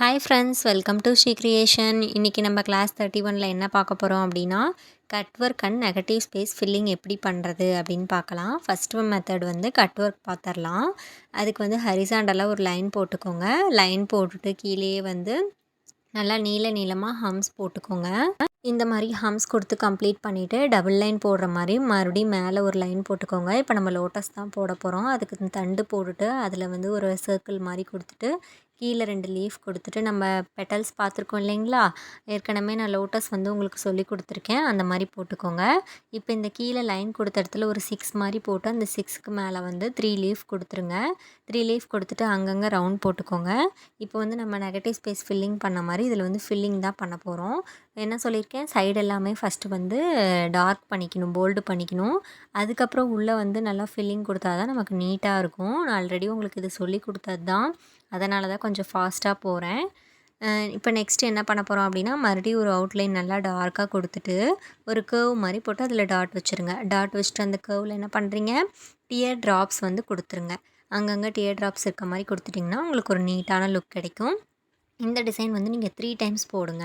Hi friends, welcome to Sri creation. இன்றைக்கி நம்ம class 31ல் என்ன பார்க்க போகிறோம் அப்படின்னா, cut work and negative space filling எப்படி பண்ணுறது அப்படின்னு பார்க்கலாம். ஃபஸ்ட்டு மெத்தட் வந்து கட் ஒர்க் பார்த்துடலாம். அதுக்கு வந்து ஹரிசாண்டலாக ஒரு லைன் போட்டுக்கோங்க. லைன் போட்டுட்டு கீழேயே வந்து நல்லா நீளமாக ஹம்ஸ் போட்டுக்கோங்க. இந்த மாதிரி ஹம்ஸ் கொடுத்து கம்ப்ளீட் பண்ணிவிட்டு டபுள் லைன் போடுற மாதிரி மறுபடியும் மேலே ஒரு லைன் போட்டுக்கோங்க. இப்போ நம்ம லோட்டஸ் தான் போட போகிறோம். அதுக்கு தண்டு போட்டுட்டு அதில் வந்து ஒரு சர்க்கிள் மாதிரி கொடுத்துட்டு கீழே 2 லீஃப் கொடுத்துட்டு நம்ம பெட்டல்ஸ் பார்த்துருக்கோம் இல்லைங்களா. ஏற்கனவே நான் லோட்டஸ் வந்து உங்களுக்கு சொல்லி கொடுத்துருக்கேன். அந்த மாதிரி போட்டுக்கோங்க. இப்போ இந்த கீழே லைன் கொடுத்த இடத்துல ஒரு 6 மாதிரி போட்டு அந்த 6க்கு மேலே வந்து 3 லீஃப் கொடுத்துருங்க. 3 லீஃப் கொடுத்துட்டு அங்கங்கே ரவுண்ட் போட்டுக்கோங்க. இப்போ வந்து நம்ம நெகட்டிவ் ஸ்பேஸ் ஃபில்லிங் பண்ண மாதிரி இதில் வந்து ஃபில்லிங் தான் பண்ண போகிறோம். என்ன சொல்லியிருக்கேன், சைடு எல்லாமே ஃபஸ்ட்டு வந்து டார்க் பண்ணிக்கணும், போல்டு பண்ணிக்கணும். அதுக்கப்புறம் உள்ளே வந்து நல்லா ஃபில்லிங் கொடுத்தா தான் நமக்கு நீட்டாக இருக்கும். நான் ஆல்ரெடி உங்களுக்கு இது சொல்லி கொடுத்தது தான், அதனால தான் கொஞ்சம் ஃபாஸ்ட்டாக போகிறேன். இப்போ நெக்ஸ்ட்டு என்ன பண்ண போகிறோம் அப்படின்னா, மறுபடியும் ஒரு அவுட்லைன் நல்லா டார்க்காக கொடுத்துட்டு ஒரு கர்வ் மாதிரி போட்டு அதில் டாட் வச்சுருங்க. டாட் வச்சுட்டு அந்த கர்வில் என்ன பண்ணுறீங்க, டியர் ட்ராப்ஸ் வந்து கொடுத்துருங்க. அங்கங்கே டியர் ட்ராப்ஸ் இருக்க மாதிரி கொடுத்துட்டிங்கன்னா உங்களுக்கு ஒரு நீட்டான லுக் கிடைக்கும். இந்த டிசைன் வந்து நீங்கள் 3 டைம்ஸ் போடுங்க.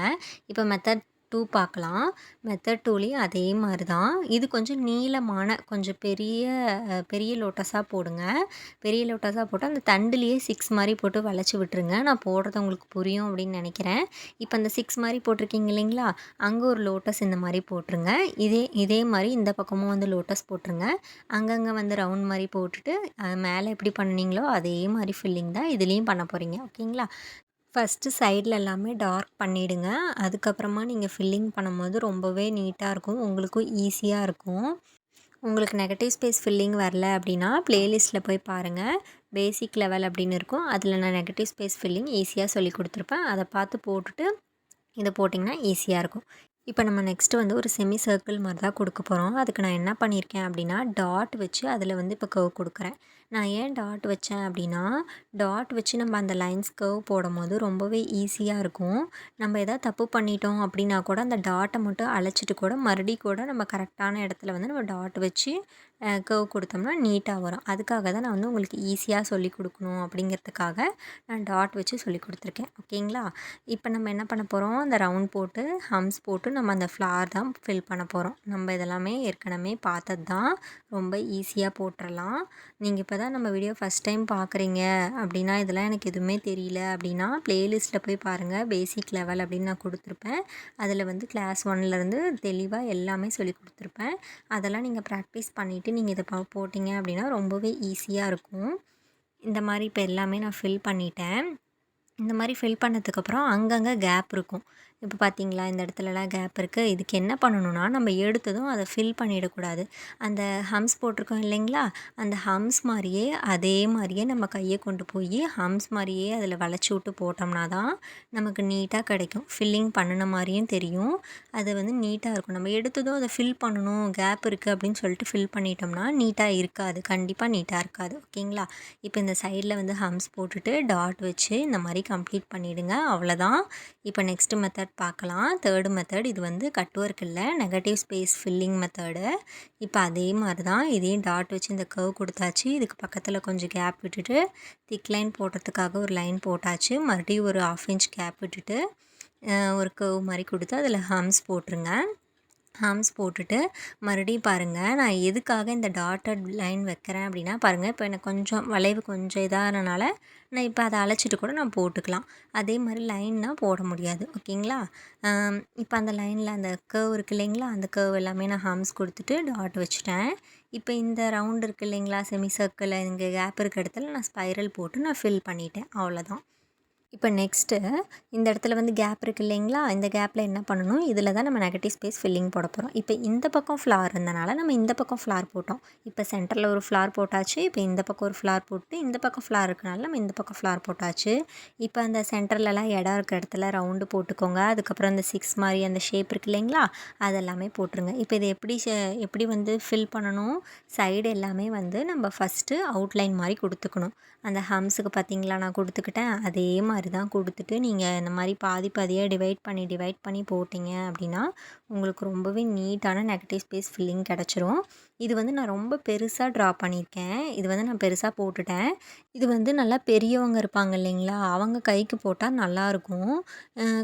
இப்போ மெத்தட் 2 பார்க்கலாம். மெத்தட் 2லேயும் அதே மாதிரி தான். இது கொஞ்சம் நீளமான கொஞ்சம் பெரிய லோட்டஸாக போடுங்க. பெரிய லோட்டஸாக போட்டு அந்த தண்டுலேயே 6 மாதிரி போட்டு வளைச்சி விட்டுருங்க. நான் போடுறது உங்களுக்கு புரியும் அப்படின்னு நினைக்கிறேன். இப்போ அந்த 6 மாதிரி போட்டிருக்கீங்க இல்லைங்களா, அங்கே ஒரு லோட்டஸ் இந்த மாதிரி போட்டுருங்க. இதே மாதிரி இந்த பக்கமும் வந்து லோட்டஸ் போட்டுருங்க. அங்கங்கே வந்து ரவுண்ட் மாதிரி போட்டுட்டு மேலே எப்படி பண்ணீங்களோ அதே மாதிரி ஃபில்லிங் தான் இதுலேயும் பண்ண போகிறீங்க. ஓகேங்களா. ஃபஸ்ட்டு சைடில் எல்லாமே டார்க் பண்ணிவிடுங்க. அதுக்கப்புறமா நீங்கள் ஃபில்லிங் பண்ணும்போது ரொம்பவே நீட்டாக இருக்கும், உங்களுக்கும் ஈஸியாக இருக்கும். உங்களுக்கு நெகட்டிவ் ஸ்பேஸ் ஃபில்லிங் வரல அப்படின்னா ப்ளேலிஸ்ட்டில் போய் பாருங்கள். பேசிக் லெவல் அப்படின்னு இருக்கும். அதில் நான் நெகட்டிவ் ஸ்பேஸ் ஃபில்லிங் ஈஸியாக சொல்லி கொடுத்துருப்பேன். அதை பார்த்து போட்டுட்டு இதை போட்டிங்கன்னா ஈஸியாக இருக்கும். இப்போ நம்ம நெக்ஸ்ட்டு வந்து ஒரு செமி சர்க்கிள் மாதிரி தான் கொடுக்க போகிறோம். அதுக்கு நான் என்ன பண்ணியிருக்கேன் அப்படின்னா, டாட் வச்சு அதில் வந்து இப்போ கர்வ் கொடுக்குறேன். நான் ஏன் டாட் வச்சேன் அப்படின்னா, டாட் வச்சு நம்ம அந்த லைன்ஸ் கர்வ் போடும்போது ரொம்பவே ஈஸியாக இருக்கும். நம்ம எதாவது தப்பு பண்ணிட்டோம் அப்படின்னா கூட அந்த டாட்டை மட்டும் அழைச்சிட்டு கூட மறுபடியும் கூட நம்ம கரெக்டான இடத்துல வந்து நம்ம டாட் வச்சு கர்வ் கொடுத்தோம்னா நீட்டாக வரும். அதுக்காக தான் நான் வந்து உங்களுக்கு ஈஸியாக சொல்லி கொடுக்கணும் அப்படிங்கிறதுக்காக நான் டாட் வச்சு சொல்லி கொடுத்துருக்கேன். ஓகேங்களா. இப்போ நம்ம என்ன பண்ண போகிறோம், அந்த ரவுண்ட் போட்டு ஹம்ஸ் போட்டு நம்ம அந்த ஃப்ளார் தான் ஃபில் பண்ண போகிறோம். நம்ம இதெல்லாமே ஏற்கனவே பார்த்தது தான், ரொம்ப ஈஸியாக போட்டுடலாம். நீங்கள் இப்போ தான் நம்ம வீடியோ ஃபஸ்ட் டைம் பார்க்குறீங்க அப்படின்னா, இதெல்லாம் எனக்கு எதுவுமே தெரியல அப்படின்னா ப்ளேலிஸ்ட்டில் போய் பாருங்கள். பேசிக் லெவல் அப்படின்னு நான் கொடுத்துருப்பேன். அதில் வந்து கிளாஸ் 1லேருந்து தெளிவாக எல்லாமே சொல்லி கொடுத்துருப்பேன். அதெல்லாம் நீங்கள் ப்ராக்டிஸ் பண்ணிவிட்டு நீங்கள் இதை போட்டிங்க அப்படின்னா ரொம்பவே ஈஸியாக இருக்கும். இந்த மாதிரி இப்போ எல்லாமே நான் ஃபில் பண்ணிட்டேன். இந்த மாதிரி ஃபில் பண்ணதுக்கப்புறம் அங்கங்கே கேப் இருக்கும். இப்போ பார்த்தீங்களா, இந்த இடத்துலலாம் கேப் இருக்குது. இதுக்கு என்ன பண்ணணும்னா, நம்ம எடுத்ததும் அதை ஃபில் பண்ணிடக்கூடாது. அந்த ஹம்ஸ் போட்டிருக்கோம் இல்லைங்களா, அந்த ஹம்ஸ் மாதிரியே அதே மாதிரியே நம்ம கையை கொண்டு போய் ஹம்ஸ் மாதிரியே அதில் வளைச்சி விட்டு போட்டோம்னா தான் நமக்கு நீட்டாக கிடைக்கும். ஃபில்லிங் பண்ணின மாதிரியும் தெரியும். அது வந்து நீட்டாக இருக்கும். நம்ம எடுத்ததும் அதை ஃபில் பண்ணணும், கேப் இருக்குது அப்படின்னு சொல்லிட்டு ஃபில் பண்ணிட்டோம்னா நீட்டாக இருக்காது, கண்டிப்பாக நீட்டாக இருக்காது. ஓகேங்களா. இப்போ இந்த சைடில் வந்து ஹம்ஸ் போட்டுட்டு டாட் வச்சு இந்த மாதிரி கம்ப்ளீட் பண்ணிவிடுங்க. அவ்வளோதான். இப்போ நெக்ஸ்ட்டு மெத்தட் பார்க்கலாம். 3rd method. இது வந்து கட் ஒர்க் இல்லை, நெகட்டிவ் ஸ்பேஸ் ஃபில்லிங் மெத்தடு. இப்போ அதே மாதிரி தான், இதையும் டாட் வச்சு இந்த கர்வ் கொடுத்தாச்சு. இதுக்கு பக்கத்தில் கொஞ்சம் கேப் விட்டுட்டு திக் லைன் போடுறதுக்காக ஒரு லைன் போட்டாச்சு. மறுபடியும் ஒரு 1/2 இன்ச் கேப் விட்டுட்டு ஒரு கர்வ் மாதிரி கொடுத்து அதில் ஹம்ஸ் போட்டுருங்க. ஹம்ஸ் போட்டுட்டு மறுபடியும் பாருங்கள், நான் எதுக்காக இந்த டாட்டட் லைன் வைக்கிறேன் அப்படின்னா பாருங்கள், இப்போ எனக்கு கொஞ்சம் வளைவு கொஞ்சம் இதாகிறனால நான் இப்போ அதை அழைச்சிட்டு கூட நான் போட்டுக்கலாம். அதே மாதிரி லைன்னால் போட முடியாது. ஓகேங்களா. இப்போ அந்த லைனில் அந்த கர்வ் இருக்குது இல்லைங்களா, அந்த கர்வ் எல்லாமே நான் ஹம்ஸ் கொடுத்துட்டு டாட் வச்சுட்டேன். இப்போ இந்த ரவுண்ட் இருக்குது இல்லைங்களா, செமி சர்க்கிள், இங்கே கேப் இருக்க இடத்துல நான் ஸ்பைரல் போட்டு நான் ஃபில் பண்ணிட்டேன். அவ்வளோதான். இப்போ நெக்ஸ்ட்டு இந்த இடத்துல வந்து கேப் இருக்குது இல்லைங்களா, இந்த கேப்பில் என்ன பண்ணணும், இதில் தான் நம்ம நெகட்டிவ் ஸ்பேஸ் ஃபில்லிங் போட போகிறோம். இப்போ இந்த பக்கம் ஃப்ளார் இருந்தனால நம்ம இந்த பக்கம் ஃப்ளார் போட்டோம். இப்போ சென்டரில் ஒரு ஃப்ளார் போட்டாச்சு. இப்போ இந்த பக்கம் ஒரு ஃப்ளார் போட்டு இந்த பக்கம் ஃப்ளார் இருக்கனால நம்ம இந்த பக்கம் ஃப்ளார் போட்டாச்சு. இப்போ அந்த சென்டர்லலாம் இடம் இருக்க இடத்துல ரவுண்டு போட்டுக்கோங்க. அதுக்கப்புறம் அந்த 6 மாதிரி அந்த ஷேப் இருக்குது இல்லைங்களா, அதெல்லாமே போட்டுருங்க. இப்போ இது எப்படி வந்து ஃபில் பண்ணணும், சைடு எல்லாமே வந்து நம்ம ஃபஸ்ட்டு அவுட்லைன் மாதிரி கொடுத்துக்கணும். அந்த ஹம்ஸுக்கு பார்த்திங்களா நான் கொடுத்துக்கிட்டேன், அதே மாதிரி தான் கொடுத்துட்டு நீங்கள் இந்த மாதிரி பாதி பாதியாக டிவைட் பண்ணி போட்டிங்க அப்படின்னா உங்களுக்கு ரொம்பவே நீட்டான நெகட்டிவ் ஸ்பேஸ் ஃபில்லிங் கிடச்சிரும். இது வந்து நான் ரொம்ப பெருசா ட்ரா பண்ணியிருக்கேன். இது வந்து நான் பெருசா போட்டுட்டேன். இது வந்து நல்லா பெரியவங்க இருப்பாங்க இல்லைங்களா? அவங்க கைக்கு போட்டா நல்லாயிருக்கும்.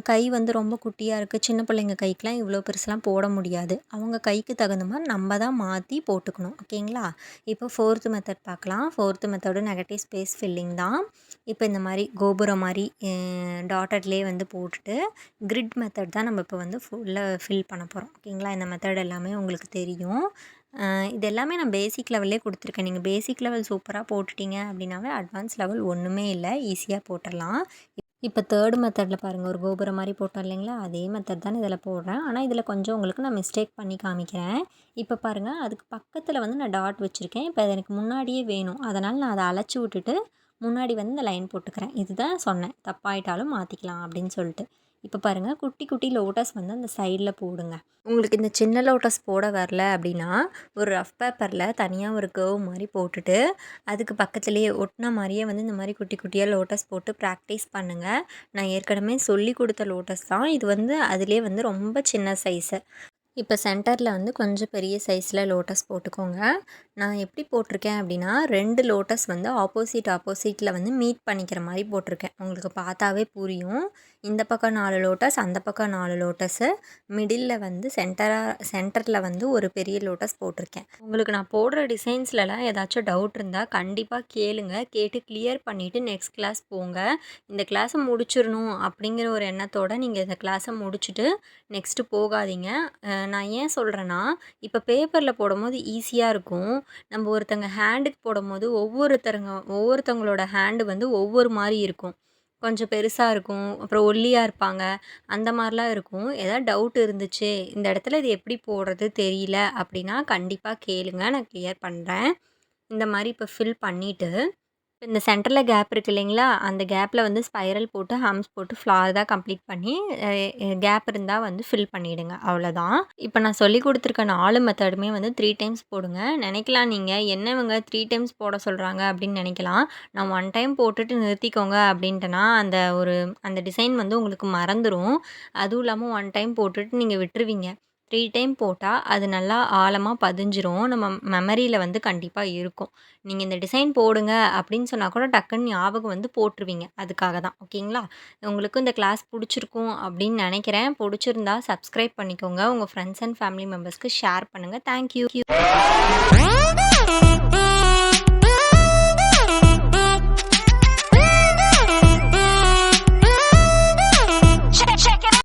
கை வந்து ரொம்ப குட்டியா இருக்கு. சின்ன பிள்ளைங்க கைக்குலாம் இவ்வளோ பெருசுலாம் போட முடியாது. அவங்க கைக்கு தகுந்த மாரி நம்ம தான் மாத்தி போட்டுக்கணும். ஓகேங்களா? இப்போ 4த் மெத்தட் பார்க்கலாம். 4த் மெத்தடும் நெகட்டிவ் ஸ்பேஸ் ஃபில்லிங் தான். இப்போ இந்த மாரி கோபுரம் மாரி டாட்டட்லேயே வந்து போட்டுட்டு, கிரிட் மெத்தட் தான் நம்ம இப்போ வந்து ஃபுல்லா ஃபில் பண்ண போறோம். ஓகேங்களா? இந்த மெத்தட் எல்லாமே உங்களுக்கு தெரியும். இது எல்லாமே நான் பேசிக் லெவல்லே குடுத்துருக்கேன். நீங்க பேசிக் லெவல் சூப்பரா போட்டுட்டீங்க அப்படின்னாவே, அட்வான்ஸ் லெவல் ஒண்ணுமே இல்ல. ஈஸியா போட்டுறலாம். இப்போ 3 மெத்தட்ல பாருங்க, ஒரு கோபுரம் மாரி போட்டோம் இல்லைங்களா? அதே மெத்தட் தான் இதில போடுறேன். ஆனா, இதில கொஞ்சம் உங்களுக்கு நான் மிஸ்டேக் பண்ணி காமிக்கிறேன். இப்போ பாருங்க, அதுக்கு பக்கத்தில வந்து நான் டாட் வச்சிருக்கேன். இப்போ அது எனக்கு முன்னாடியே வேணும். அதனால நான் அத அழச்சு விட்டுட்டு, முன்னாடி வந்து இந்த லைன் போட்டுக்கிறேன். இதுதான் சொன்னேன். தப்பாயிட்டாலும் மாத்திக்கலாம் அப்படின்னு சொல்லிட்டு. இப்போ பாருங்க, குட்டி குட்டி லோட்டஸ் வந்து அந்த சைடில போடுங்க. உங்களுக்கு இந்த சின்ன லோட்டஸ் போட வரல அப்படின்னா, ஒரு ரஃப் பேப்பர்ல தனியா ஒரு கர்வ் மாரி போட்டுட்டு, அதுக்கு பக்கத்திலேயே ஒட்டுன மாரியே வந்து இந்த மாரி குட்டி குட்டியா லோட்டஸ் போட்டு ப்ராக்டிஸ் பண்ணுங்க. நான் ஏற்கனவே சொல்லிக் குடுத்த லோட்டஸ் தான். இது வந்து அதிலேயே வந்து ரொம்ப சின்ன சைஸு. இப்போ சென்டரில் வந்து கொஞ்சம் பெரிய சைஸில் லோட்டஸ் போட்டுக்கோங்க. நான் எப்படி போட்டிருக்கேன் அப்படின்னா, 2 லோட்டஸ் வந்து ஆப்போசிட்டில் வந்து மீட் பண்ணிக்கிற மாரி போட்டிருக்கேன். உங்களுக்கு பார்த்தாவே புரியும். இந்த பக்கம் 4 லோட்டஸ், அந்த பக்கம் 4 லோட்டஸு. மிடில்ல வந்து சென்டரில் வந்து ஒரு பெரிய லோட்டஸ் போட்டிருக்கேன். உங்களுக்கு நான் போடுற டிசைன்ஸ்லலாம் ஏதாச்சும் டவுட் இருந்தால் கண்டிப்பாக கேளுங்க. கேட்டு கிளியர் பண்ணிவிட்டு நெக்ஸ்ட் கிளாஸ் போங்க. இந்த கிளாஸை முடிச்சிடணும் அப்படிங்கிற ஒரு எண்ணத்தோட நீங்கள் இந்த கிளாஸை முடிச்சுட்டு நெக்ஸ்ட்டு போகாதீங்க. நான் ஏன் சொல்கிறேன்னா, இப்போ பேப்பரில் போடும்போது ஈஸியா இருக்கும். நம்ம ஒருத்தங்க ஹேண்டுக்கு போடும்போது ஒவ்வொருத்தவங்களோட ஹேண்டு வந்து ஒவ்வொரு மாரி இருக்கும். கொஞ்சம் பெருசா இருக்கும். அப்புறம் ஒல்லியா இருப்பாங்க. அந்த மாரிலாம் இருக்கும். ஏதாவது டவுட் இருந்துச்சு, இந்த இடத்துல இது எப்படி போடுறது தெரியல அப்படின்னா, கண்டிப்பா கேளுங்க. நான் கிளியர் பண்றேன். இந்த மாரி இப்போ ஃபில் பண்ணிட்டு இந்த சென்டர்ல கேப் இருக்கு இல்லைங்களா? அந்த கேப்ல வந்து ஸ்பைரல் போட்டு, ஹம்ஸ் போட்டு ஃப்ளார் தான் கம்ப்ளீட் பண்ணி, கேப் இருந்தா வந்து ஃபில் பண்ணிடுங்க. அவ்வளோதான். இப்ப நான் சொல்லிக் குடுத்துருக்க 4 மெத்தடுமே வந்து 3 டைம்ஸ் போடுங்க. நெனைக்கலாம் நீங்க, "என்ன இவங்க 3 டைம்ஸ் போட சொல்றாங்க?" அப்படின்னு நெனைக்கலாம். நான் 1 டைம் போட்டுட்டு நிறுத்திக்கோங்க அப்படின்ட்டேன்னா, அந்த டிசைன் வந்து உங்களுக்கு மறந்துரும். அதுவும் இல்லாம 1 டைம் போட்டுட்டு நீங்க விட்டுருவீங்க. 3 டைம் போட்டா, அது நல்லா ஆழமா பதிஞ்சிரும். நம்ம மெமரியில வந்து கண்டிப்பா இருக்கும். நீங்க இந்த டிசைன் போடுங்க அப்படின்னு சொன்னா கூட டக்குன்னு ஞாபகம் வந்து போட்டுருவீங்க. அதுக்காக தான். ஓகேங்களா? உங்களுக்கும் இந்த கிளாஸ் புடிச்சிருக்கும் அப்படின்னு நெனைக்கிறேன். புடிச்சிருந்தா சப்ஸ்கிரைப் பண்ணிக்கோங்க. உங்க ஃப்ரெண்ட்ஸ் அண்ட் ஃபேமிலி மெம்பர்ஸ்க்கு ஷேர் பண்ணுங்க. Thank you.